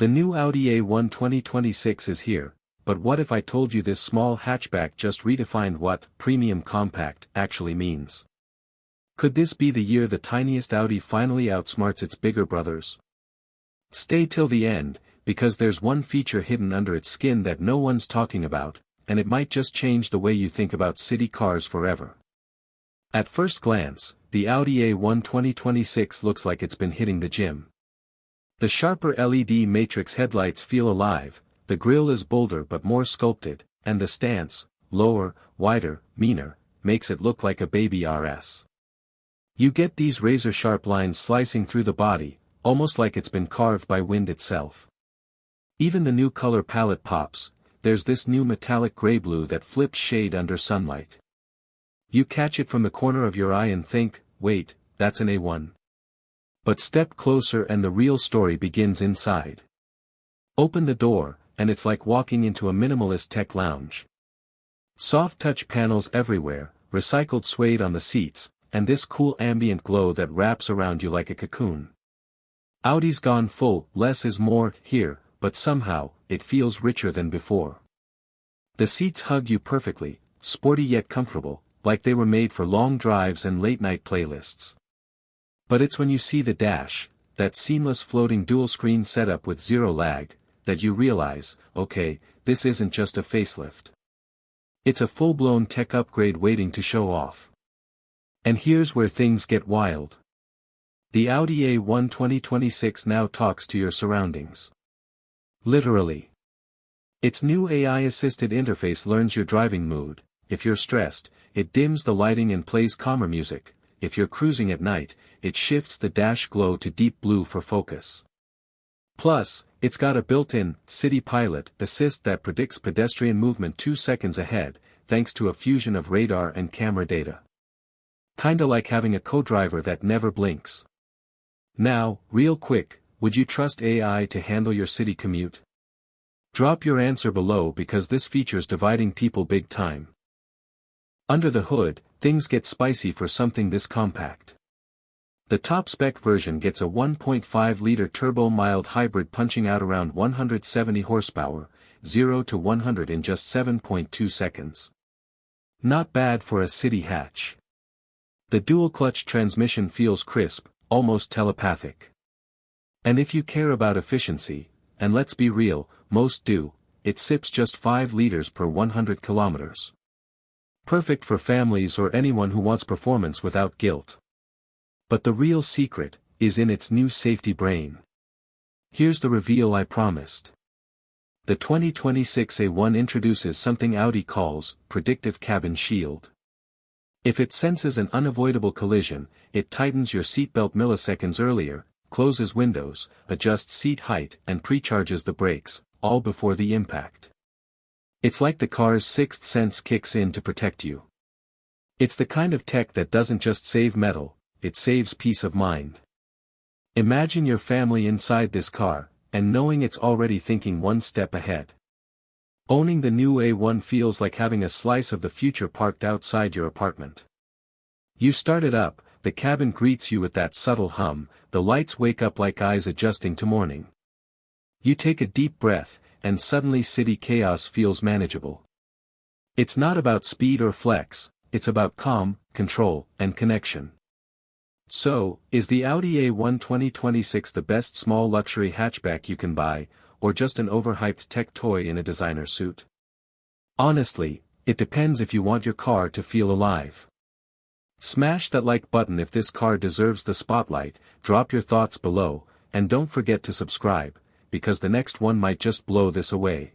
The new Audi A1 2026 is here, but what if I told you this small hatchback just redefined what premium compact actually means? Could this be the year the tiniest Audi finally outsmarts its bigger brothers? Stay till the end, because there's one feature hidden under its skin that no one's talking about, and it might just change the way you think about city cars forever. At first glance, the Audi A1 2026 looks like it's been hitting the gym. The sharper LED matrix headlights feel alive, the grille is bolder but more sculpted, and the stance, lower, wider, meaner, makes it look like a baby RS. You get these razor-sharp lines slicing through the body, almost like it's been carved by wind itself. Even the new color palette pops, there's this new metallic gray-blue that flips shade under sunlight. You catch it from the corner of your eye and think, wait, that's an A1. But step closer and the real story begins inside. Open the door, and it's like walking into a minimalist tech lounge. Soft touch panels everywhere, recycled suede on the seats, and this cool ambient glow that wraps around you like a cocoon. Audi's gone full, less is more, here, but somehow, it feels richer than before. The seats hug you perfectly, sporty yet comfortable, like they were made for long drives and late-night playlists. But it's when you see the dash, that seamless floating dual-screen setup with zero lag, that you realize, okay, this isn't just a facelift. It's a full-blown tech upgrade waiting to show off. And here's where things get wild. The Audi A1 2026 now talks to your surroundings. Literally. Its new AI-assisted interface learns your driving mood. If you're stressed, it dims the lighting and plays calmer music. If you're cruising at night, it shifts the dash glow to deep blue for focus. Plus, it's got a built-in City Pilot assist that predicts pedestrian movement 2 seconds ahead, thanks to a fusion of radar and camera data. Kinda like having a co-driver that never blinks. Now, real quick, would you trust AI to handle your city commute? Drop your answer below because this feature's dividing people big time. Under the hood, things get spicy for something this compact. The top-spec version gets a 1.5-liter turbo-mild hybrid punching out around 170 horsepower, 0 to 100 in just 7.2 seconds. Not bad for a city hatch. The dual-clutch transmission feels crisp, almost telepathic. And if you care about efficiency, and let's be real, most do, it sips just 5 liters per 100 kilometers. Perfect for families or anyone who wants performance without guilt. But the real secret is in its new safety brain. Here's the reveal I promised. The 2026 A1 introduces something Audi calls predictive cabin shield. If it senses an unavoidable collision, it tightens your seatbelt milliseconds earlier, closes windows, adjusts seat height and precharges the brakes, all before the impact. It's like the car's sixth sense kicks in to protect you. It's the kind of tech that doesn't just save metal, it saves peace of mind. Imagine your family inside this car, and knowing it's already thinking one step ahead. Owning the new A1 feels like having a slice of the future parked outside your apartment. You start it up, the cabin greets you with that subtle hum, the lights wake up like eyes adjusting to morning. You take a deep breath, and suddenly city chaos feels manageable. It's not about speed or flex, it's about calm, control, and connection. So, is the Audi A1 2026 the best small luxury hatchback you can buy, or just an overhyped tech toy in a designer suit? Honestly, it depends if you want your car to feel alive. Smash that like button if this car deserves the spotlight, drop your thoughts below, and don't forget to subscribe, because the next one might just blow this away.